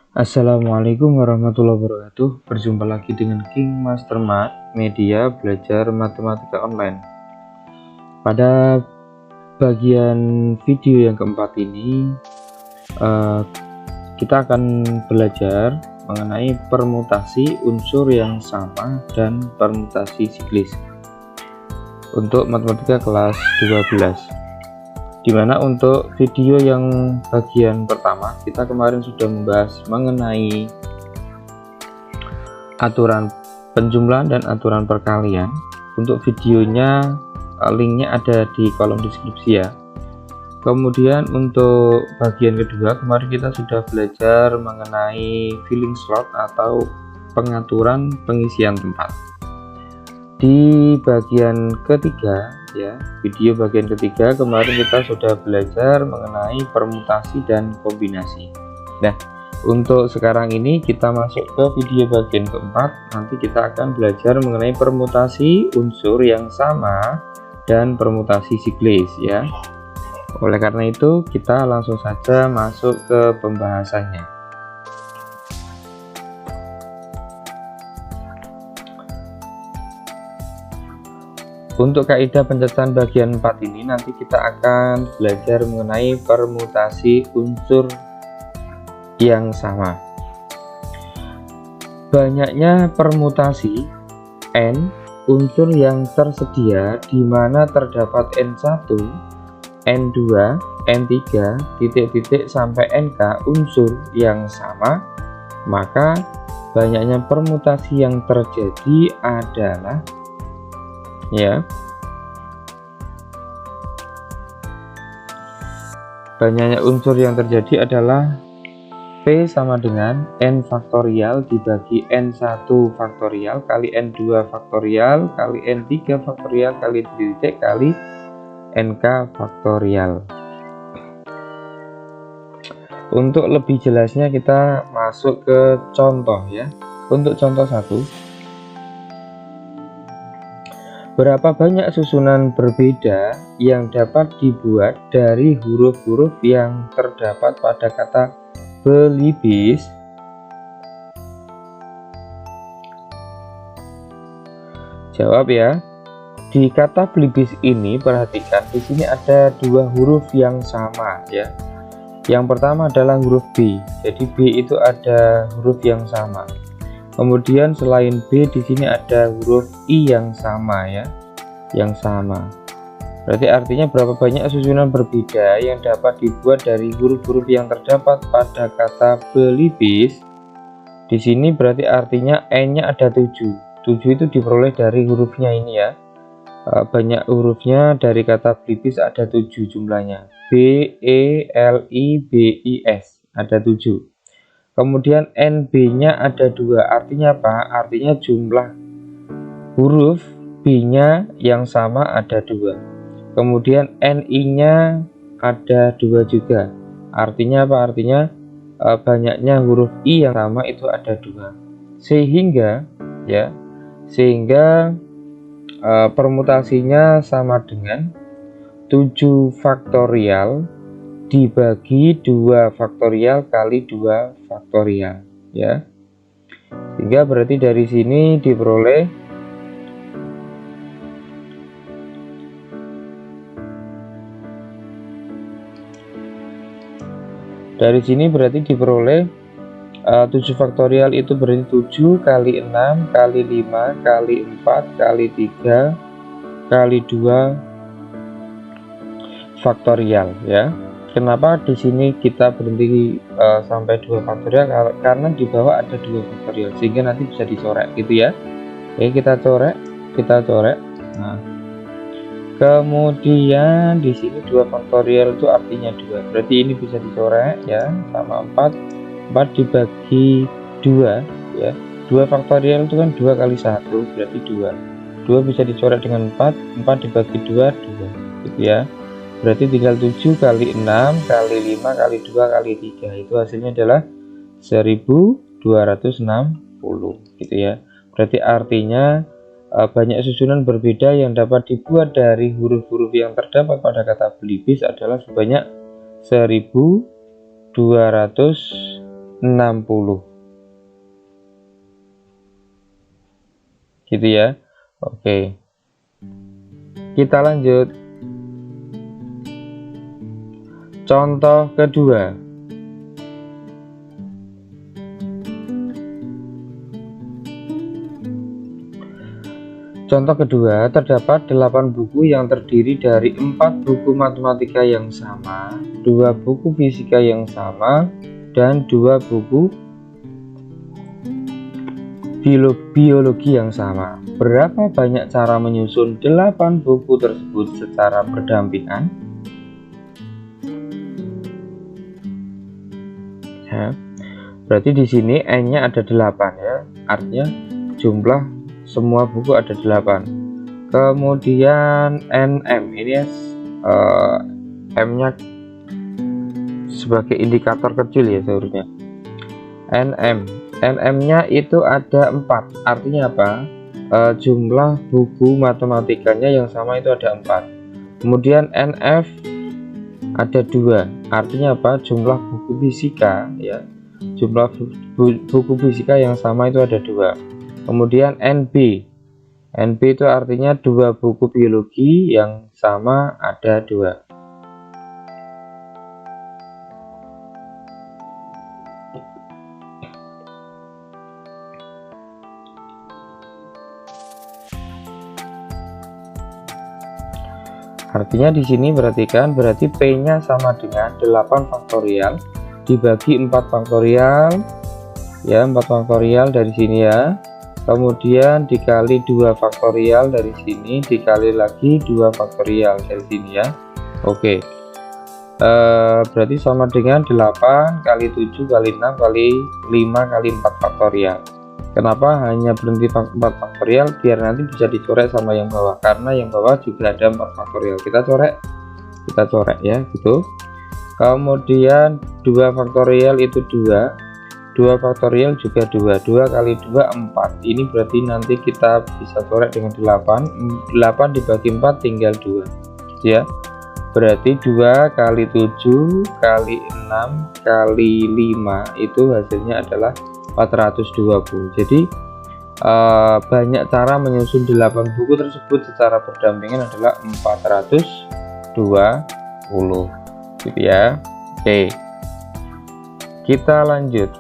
Assalamualaikum warahmatullahi wabarakatuh. Berjumpa lagi dengan King Master Math, media belajar matematika online. Pada bagian video yang keempat ini kita akan belajar mengenai permutasi unsur yang sama dan permutasi siklis untuk matematika kelas 12. Dimana untuk video yang bagian pertama kita kemarin sudah membahas mengenai aturan penjumlahan dan aturan perkalian. Untuk videonya linknya ada di kolom deskripsi ya. Kemudian untuk bagian kedua kemarin kita sudah belajar mengenai filling slot atau pengaturan pengisian tempat. Di bagian ketiga ya, video bagian ketiga kemarin kita sudah belajar mengenai permutasi dan kombinasi. Nah, untuk sekarang ini kita masuk ke video bagian keempat. Nanti kita akan belajar mengenai permutasi unsur yang sama dan permutasi siklis ya. Oleh karena itu kita langsung saja masuk ke pembahasannya. Untuk kaidah pencatatan bagian 4 ini nanti kita akan belajar mengenai permutasi unsur yang sama. Banyaknya permutasi n unsur yang tersedia di mana terdapat n1, n2, n3, titik-titik sampai nk unsur yang sama, maka banyaknya permutasi yang terjadi adalah ya, banyaknya unsur yang terjadi adalah P sama dengan n faktorial dibagi n1 faktorial kali n2 faktorial kali n3 faktorial kali titik kali nk faktorial. Untuk lebih jelasnya kita masuk ke contoh ya. Untuk contoh 1, berapa banyak susunan berbeda yang dapat dibuat dari huruf-huruf yang terdapat pada kata belibis? Jawab ya. Di kata belibis ini perhatikan di sini ada dua huruf yang sama ya. Yang pertama adalah huruf B. Jadi B itu ada huruf yang sama. Kemudian selain B di sini ada huruf I yang sama ya, yang sama. Berarti artinya berapa banyak susunan berbeda yang dapat dibuat dari huruf-huruf yang terdapat pada kata belibis. Di sini berarti artinya n-nya ada 7. 7 itu diperoleh dari hurufnya ini ya. Banyak hurufnya dari kata belibis ada 7 jumlahnya. B, E, L, I, B, I, S ada 7. Kemudian NB-nya ada 2, artinya apa? Artinya jumlah huruf B-nya yang sama ada 2. Kemudian NI-nya ada 2 juga. Artinya apa? Artinya banyaknya huruf I yang sama itu ada 2. Sehingga ya, permutasinya sama dengan 7 faktorial dibagi 2 faktorial kali 2 faktorial ya. Sehingga berarti dari sini diperoleh berarti diperoleh 7 faktorial itu berarti 7 kali 6 kali 5 kali 4 kali 3 kali 2 faktorial ya. Kenapa di sini kita berhenti sampai 2 faktorial? Karena di bawah ada 2 faktorial sehingga nanti bisa dicoret gitu ya. Oke, kita coret. Nah, kemudian di sini 2 faktorial itu artinya 2. Berarti ini bisa dicoret ya, sama 4. 4 dibagi 2 ya. 2 faktorial itu kan 2 kali 1 berarti 2. 2 bisa dicoret dengan 4. 4 dibagi 2 2 gitu ya. Berarti tinggal 7 kali 6 kali 5 kali 2 kali 3. Itu hasilnya adalah 1260 gitu ya. Berarti artinya banyak susunan berbeda yang dapat dibuat dari huruf-huruf yang terdapat pada kata belibis adalah sebanyak 1260 60. Gitu ya. Oke. Kita lanjut. Contoh kedua. Contoh kedua, terdapat 8 buku yang terdiri dari 4 buku matematika yang sama, 2 buku fisika yang sama, dan 2 buku biologi yang sama. Berapa banyak cara menyusun 8 buku tersebut secara berdampingan? Ya, berarti di sini N-nya ada 8 ya, artinya jumlah semua buku ada 8. Kemudian NM ini M-nya sebagai indikator kecil ya seharusnya. NM-nya itu ada 4. Artinya apa? Jumlah buku matematikanya yang sama itu ada 4. Kemudian NF ada 2. Artinya apa? Jumlah buku fisika ya. Jumlah buku fisika yang sama itu ada 2. Kemudian NB itu artinya 2 buku biologi yang sama ada 2. Artinya di sini berarti P-nya sama dengan 8 faktorial dibagi 4 faktorial ya, 4 faktorial dari sini ya. Kemudian dikali 2 faktorial dari sini, dikali lagi 2 faktorial dari sini ya. Oke. Berarti sama dengan 8 kali 7 kali 6 kali 5 kali 4 faktorial. Kenapa hanya berhenti 4 faktorial? Biar nanti bisa dicoret sama yang bawah, karena yang bawah juga ada 4 faktorial. Kita coret ya gitu. Kemudian 2 faktorial itu 2 faktorial juga 2 kali 2 4. Ini berarti nanti kita bisa coret dengan 8 dibagi 4 tinggal 2 ya. Berarti 2 kali 7 kali 6 kali 5 itu hasilnya adalah 420. Jadi banyak cara menyusun 8 buku tersebut secara berdampingan adalah 420 gitu ya. Oke, kita lanjut.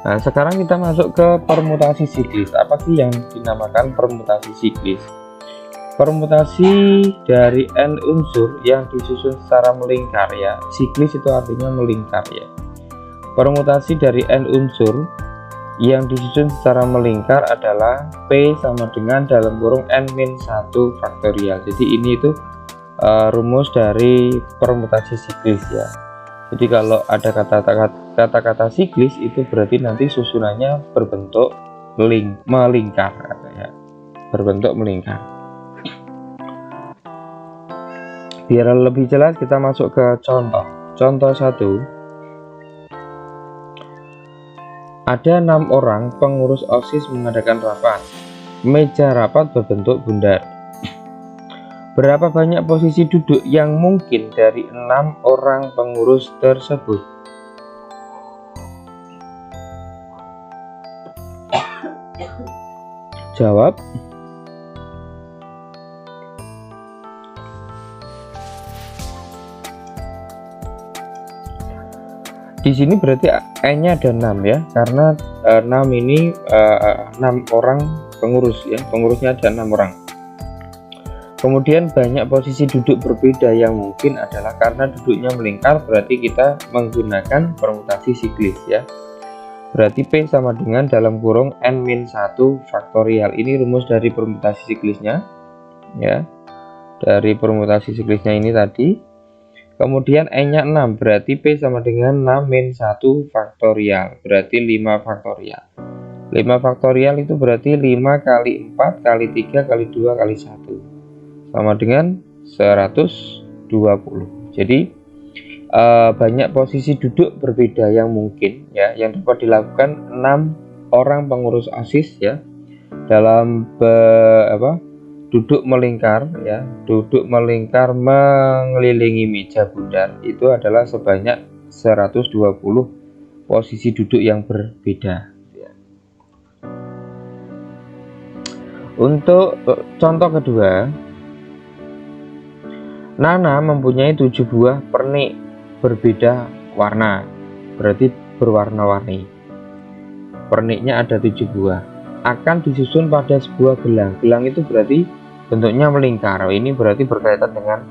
Nah, sekarang kita masuk ke permutasi siklis. Apa sih yang dinamakan permutasi siklis? Permutasi dari n unsur yang disusun secara melingkar ya. Siklis itu artinya melingkar ya. Permutasi dari n unsur yang disusun secara melingkar adalah P sama dengan dalam kurung n-1 faktorial. Jadi ini itu rumus dari permutasi siklis ya. Jadi kalau ada kata-kata siklis itu berarti nanti susunannya berbentuk melingkar ya. Berbentuk melingkar. Biar lebih jelas kita masuk ke contoh. Contoh 1. Ada 6 orang pengurus OSIS mengadakan rapat. Meja rapat berbentuk bundar. Berapa banyak posisi duduk yang mungkin dari 6 orang pengurus tersebut? Jawab. Di sini berarti N-nya ada 6 ya, karena 6 ini 6 orang pengurus ya, pengurusnya ada 6 orang. Kemudian banyak posisi duduk berbeda yang mungkin adalah karena duduknya melingkar, berarti kita menggunakan permutasi siklis ya. Berarti P sama dengan dalam kurung n-1 faktorial. Ini rumus dari permutasi siklisnya ya. Dari permutasi siklisnya ini tadi. Kemudian N-nya 6, berarti P sama dengan 6-1 faktorial, berarti 5 faktorial. 5 faktorial itu berarti 5 kali 4 kali 3 kali 2 kali 1 sama dengan 120. Jadi banyak posisi duduk berbeda yang mungkin ya, yang dapat dilakukan 6 orang pengurus OSIS ya dalam duduk melingkar ya, duduk melingkar mengelilingi meja bundar itu adalah sebanyak 120 posisi duduk yang berbeda. Untuk contoh kedua, Nana mempunyai 7 buah pernik berbeda warna, berarti berwarna-warni. Perniknya ada 7 buah, akan disusun pada sebuah gelang. Gelang itu berarti bentuknya melingkar. Ini berarti berkaitan dengan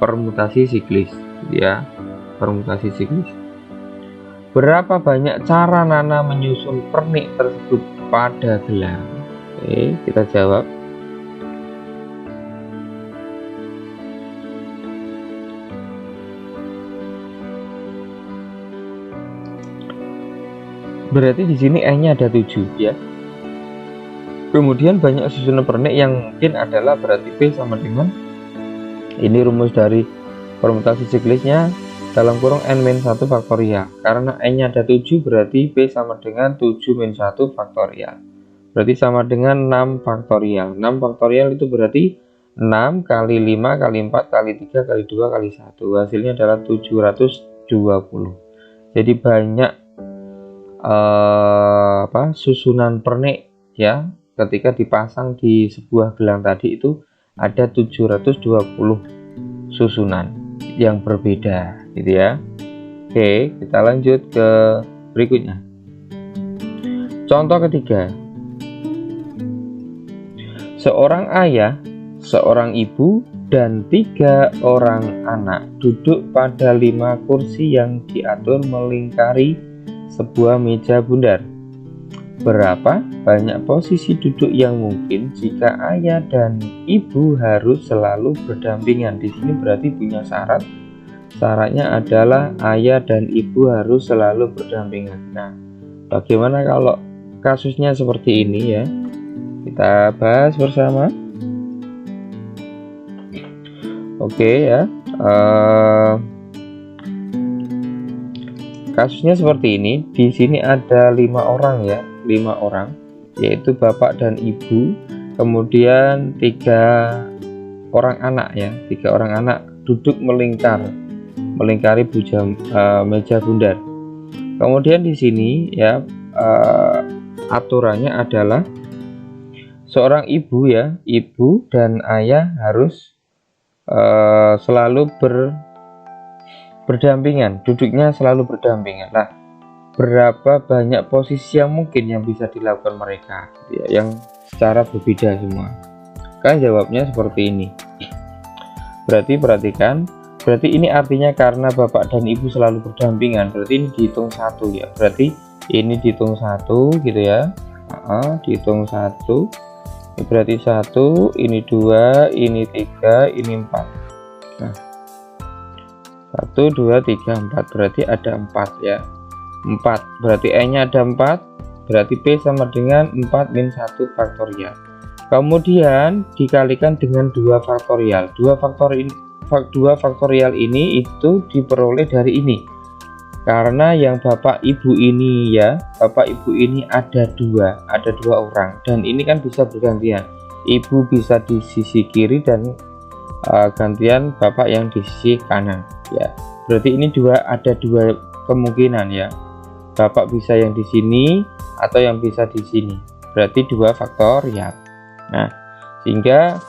permutasi siklis, ya, permutasi siklis. Berapa banyak cara Nana menyusun pernik tersebut pada gelang? Oke, kita jawab. Berarti di sini E-nya ada 7 ya. Kemudian banyak susunan pernik yang mungkin adalah berarti P sama dengan, ini rumus dari permutasi siklisnya, dalam kurung N-1 faktorial. Karena N-nya ada 7 berarti P sama dengan 7 min 1 faktorial. Berarti sama dengan 6 faktorial. 6 faktorial itu berarti 6 kali 5 kali 4 kali 3 kali 2 kali 1. Hasilnya adalah 720. Jadi banyak susunan pernik ya, ketika dipasang di sebuah gelang tadi itu ada 720 susunan yang berbeda gitu ya. Oke, kita lanjut ke berikutnya. Contoh ketiga, seorang ayah, seorang ibu, dan 3 orang anak duduk pada 5 kursi yang diatur melingkari sebuah meja bundar. Berapa banyak posisi duduk yang mungkin jika ayah dan ibu harus selalu berdampingan? Di sini berarti punya syarat. Syaratnya adalah ayah dan ibu harus selalu berdampingan. Nah, bagaimana kalau kasusnya seperti ini ya? Kita bahas bersama. Oke ya. Kasusnya seperti ini. Di sini ada 5 orang ya, 5 orang, yaitu bapak dan ibu, kemudian 3 orang anak ya, 3 orang anak duduk melingkari meja bundar. Kemudian di sini ya, aturannya adalah seorang ibu ya, ibu dan ayah harus selalu berdampingan, duduknya selalu berdampingan. Nah, berapa banyak posisi yang mungkin yang bisa dilakukan mereka ya, yang secara berbeda semua? Kan jawabnya seperti ini. Berarti perhatikan, berarti ini artinya karena bapak dan ibu selalu berdampingan, berarti ini dihitung 1 ya. Berarti ini dihitung 1 gitu ya. Dihitung 1. Ini berarti 1, ini 2, ini 3, ini 4. Nah, 1, 2, 3, 4, berarti ada 4 ya. 4 berarti E-nya ada 4, berarti P sama dengan 4 min 1 faktorial. Kemudian dikalikan dengan 2 faktorial. 2 faktorial ini itu diperoleh dari ini. Karena yang bapak ibu ini ya, bapak ibu ini ada 2 orang, dan ini kan bisa bergantian. Ibu bisa di sisi kiri dan gantian bapak yang di sisi kanan ya. Berarti ini ada 2 kemungkinan ya. Bapak bisa yang di sini atau yang bisa di sini. Berarti 2 faktorial. Nah, sehingga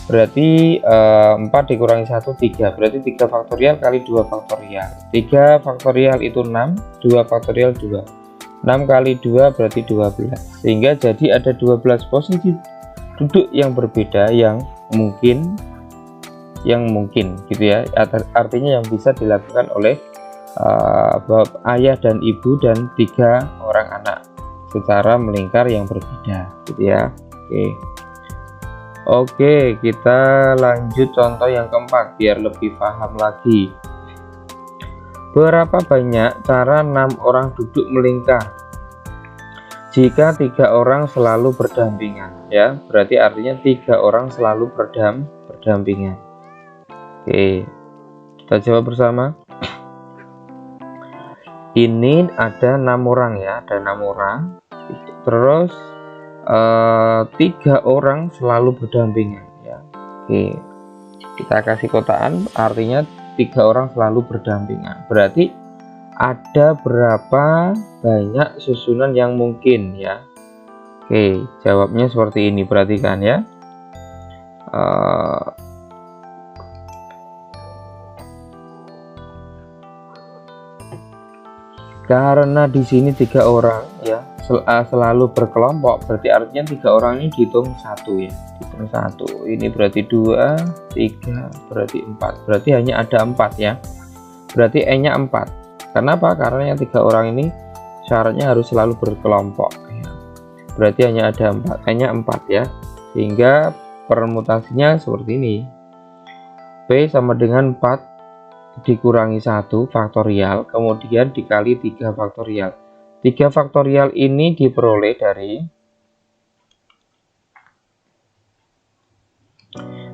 berarti 4 dikurangi 1 3. Berarti 3 faktorial kali 2 faktorial. 3 faktorial itu 6, 2 faktorial 2. 6 kali 2 berarti 12. Sehingga jadi ada 12 posisi duduk yang berbeda yang mungkin gitu ya. Artinya yang bisa dilakukan oleh ayah dan ibu dan 3 orang anak secara melingkar yang berbeda gitu ya. Oke, kita lanjut contoh yang keempat biar lebih paham lagi. Berapa banyak cara 6 orang duduk melingkar jika 3 orang selalu berdampingan ya? Berarti artinya 3 orang selalu berdampingan. Oke, kita jawab bersama. Ini ada 6 orang ya, ada 6 orang. Terus 3 orang selalu berdampingan ya. Oke, kita kasih kotaan, artinya 3 orang selalu berdampingan, berarti ada berapa banyak susunan yang mungkin ya. Oke, jawabnya seperti ini, perhatikan ya. Karena di sini 3 orang ya selalu berkelompok, berarti artinya 3 orang ini dihitung 1 ya, dihitung 1. Ini berarti 2, 3, berarti 4, berarti hanya ada 4 ya, berarti E nya 4. Kenapa? Karena yang 3 orang ini syaratnya harus selalu berkelompok ya. Berarti hanya ada 4, E nya 4 ya, sehingga permutasinya seperti ini. P sama dengan 4 dikurangi 1 faktorial, kemudian dikali 3 faktorial. 3 faktorial ini diperoleh dari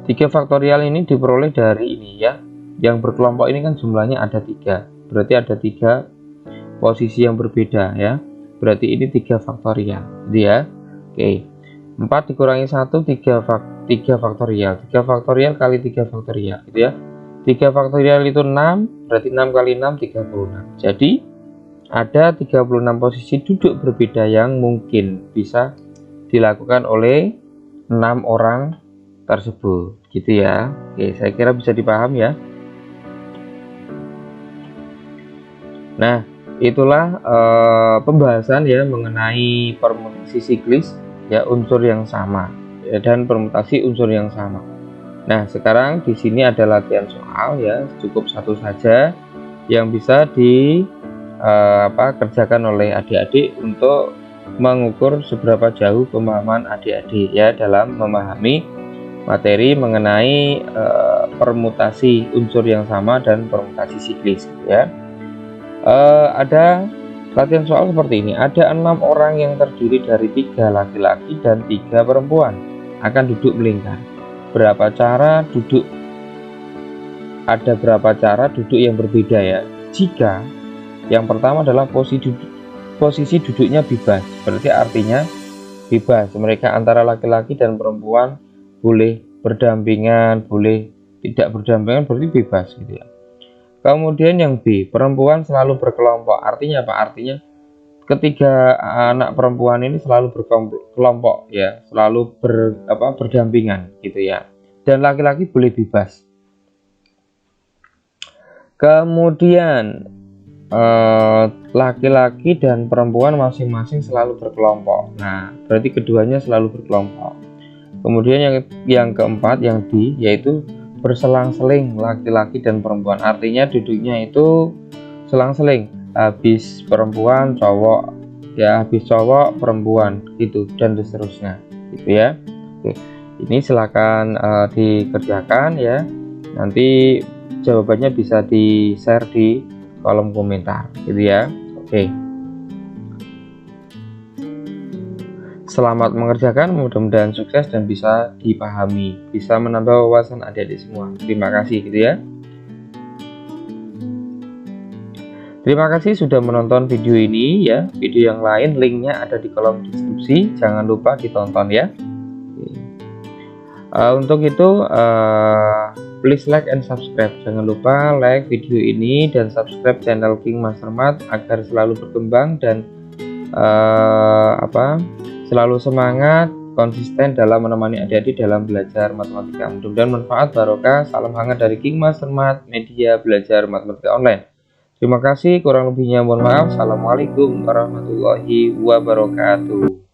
3 faktorial ini diperoleh dari ini ya. Yang berkelompok ini kan jumlahnya ada 3. Berarti ada 3 posisi yang berbeda ya. Berarti ini 3 faktorial. Jadi ya. Oke. 4 dikurangi 1 3 faktorial. 3 faktorial kali 3 faktorial gitu ya. 3 faktorial itu 6, berarti 6 kali 6 36. Jadi ada 36 posisi duduk berbeda yang mungkin bisa dilakukan oleh 6 orang tersebut gitu ya. Oke, saya kira bisa dipaham ya. Nah, itulah pembahasan ya mengenai permutasi siklis ya, unsur yang sama ya, dan permutasi unsur yang sama. Nah, sekarang di sini ada latihan soal ya, cukup satu saja yang bisa kerjakan oleh adik-adik untuk mengukur seberapa jauh pemahaman adik-adik ya dalam memahami materi mengenai permutasi unsur yang sama dan permutasi siklis ya. Ada latihan soal seperti ini. Ada 6 orang yang terdiri dari 3 laki-laki dan 3 perempuan akan duduk melingkar. Berapa cara duduk? Ada berapa cara duduk yang berbeda ya? Jika yang pertama adalah posisi duduknya bebas, berarti artinya bebas, mereka antara laki-laki dan perempuan boleh berdampingan, boleh tidak berdampingan, berarti bebas gitu ya. Kemudian yang B, perempuan selalu berkelompok, artinya apa? Artinya ketiga anak perempuan ini selalu berkelompok ya, selalu berdampingan gitu ya. Dan laki-laki boleh bebas. Kemudian laki-laki dan perempuan masing-masing selalu berkelompok. Nah, berarti keduanya selalu berkelompok. Kemudian yang keempat, yang D, yaitu berselang-seling laki-laki dan perempuan. Artinya duduknya itu selang-seling, habis perempuan cowok ya, habis cowok perempuan gitu, dan seterusnya gitu ya. Oke, ini silakan dikerjakan ya, nanti jawabannya bisa di share di kolom komentar gitu ya. Oke, selamat mengerjakan, mudah-mudahan sukses dan bisa dipahami, bisa menambah wawasan adik-adik semua. Terima kasih gitu ya. Terima kasih sudah menonton video ini ya. Video yang lain linknya ada di kolom deskripsi, jangan lupa ditonton ya. Untuk itu please like and subscribe. Jangan lupa like video ini dan subscribe channel King Master Math agar selalu berkembang dan selalu semangat, konsisten dalam menemani adik-adik dalam belajar matematika. Mudah-mudahan manfaat, barokah. Salam hangat dari King Master Math, media belajar matematika online. Terima kasih, kurang lebihnya mohon maaf. Assalamualaikum warahmatullahi wabarakatuh.